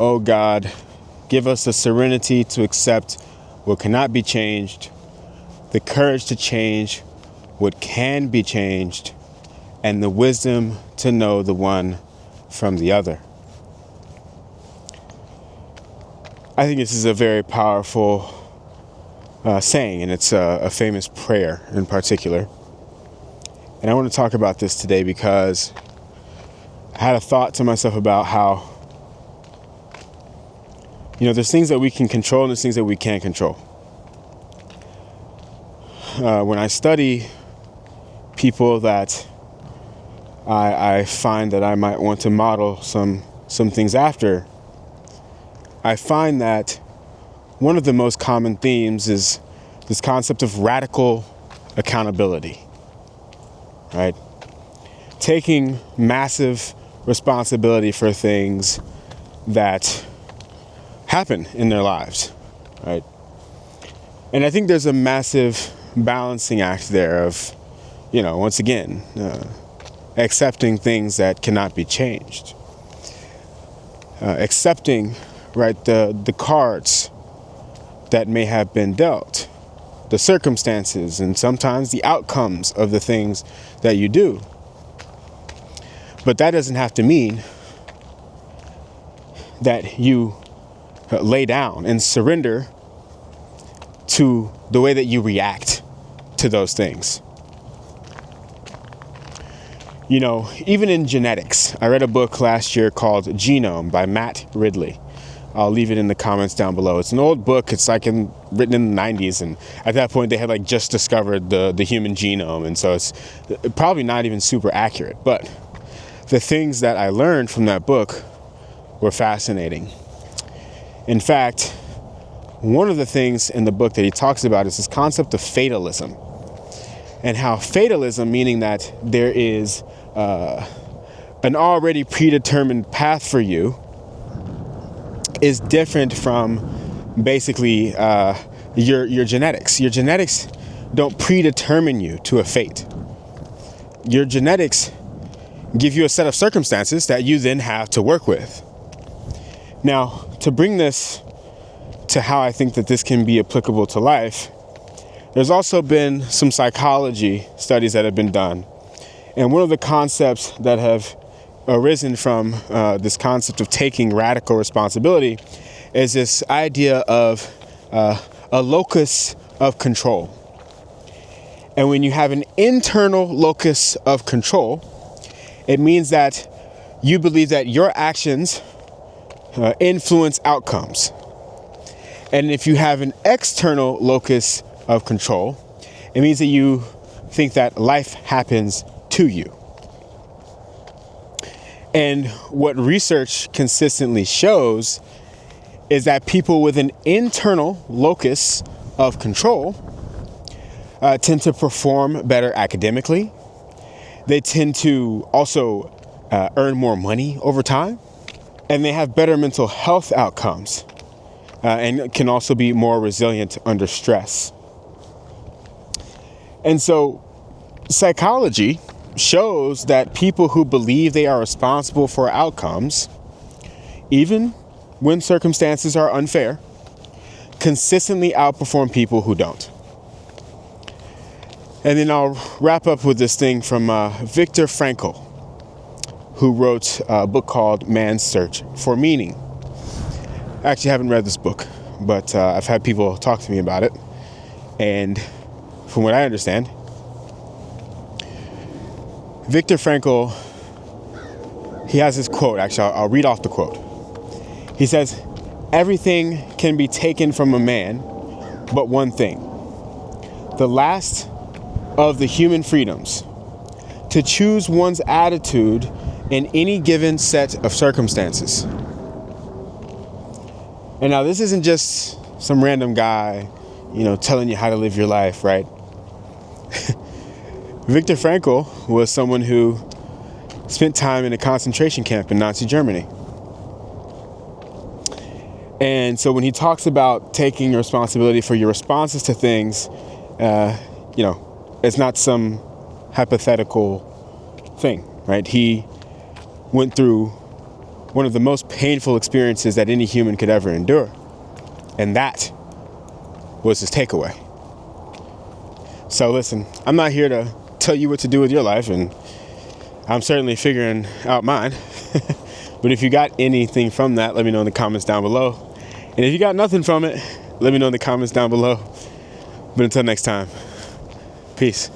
Oh God, give us the serenity to accept what cannot be changed, the courage to change what can be changed, and the wisdom to know the one from the other. I think this is a very powerful saying, and it's a famous prayer in particular. And I want to talk about this today because I had a thought to myself about how, there's things that we can control and there's things that we can't control. When I study people that I find that I might want to model some things after, I find that one of the most common themes is this concept of radical accountability, right? Taking massive responsibility for things that happen in their lives, right? And I think there's a massive balancing act there of, once again, accepting things that cannot be changed. Accepting, right, the cards that may have been dealt, the circumstances, and sometimes the outcomes of the things that you do. But that doesn't have to mean that you lay down and surrender to the way that you react to those things. Even in genetics, I read a book last year called Genome by Matt Ridley. I'll leave it in the comments down below. It's an old book. It's written in the 90s. And at that point, they had just discovered the human genome. And so it's probably not even super accurate. But the things that I learned from that book were fascinating. In fact, one of the things in the book that he talks about is this concept of fatalism. And how fatalism, meaning that there is an already predetermined path for you, is different from basically your genetics. Your genetics don't predetermine you to a fate. Your genetics give you a set of circumstances that you then have to work with. Now, to bring this to how I think that this can be applicable to life, there's also been some psychology studies that have been done. And one of the concepts that have arisen from this concept of taking radical responsibility is this idea of a locus of control. And when you have an internal locus of control, it means that you believe that your actions influence outcomes. And if you have an external locus of control, it means that you think that life happens to you. And what research consistently shows is that people with an internal locus of control tend to perform better academically. They tend to also earn more money over time, and they have better mental health outcomes, and can also be more resilient under stress. And so psychology shows that people who believe they are responsible for outcomes, even when circumstances are unfair, consistently outperform people who don't. And then I'll wrap up with this thing from Viktor Frankl, who wrote a book called Man's Search for Meaning. I actually haven't read this book, but I've had people talk to me about it. And from what I understand, Viktor Frankl, he has this quote. Actually, I'll read off the quote. He says, "Everything can be taken from a man, but one thing. The last of the human freedoms, to choose one's attitude in any given set of circumstances." And now this isn't just some random guy, telling you how to live your life, right? Viktor Frankl was someone who spent time in a concentration camp in Nazi Germany. And so when he talks about taking responsibility for your responses to things, it's not some hypothetical thing, right? He went through one of the most painful experiences that any human could ever endure. And that was his takeaway. So listen, I'm not here to tell you what to do with your life, and I'm certainly figuring out mine. But if you got anything from that, let me know in the comments down below. And if you got nothing from it, let me know in the comments down below. But until next time, peace.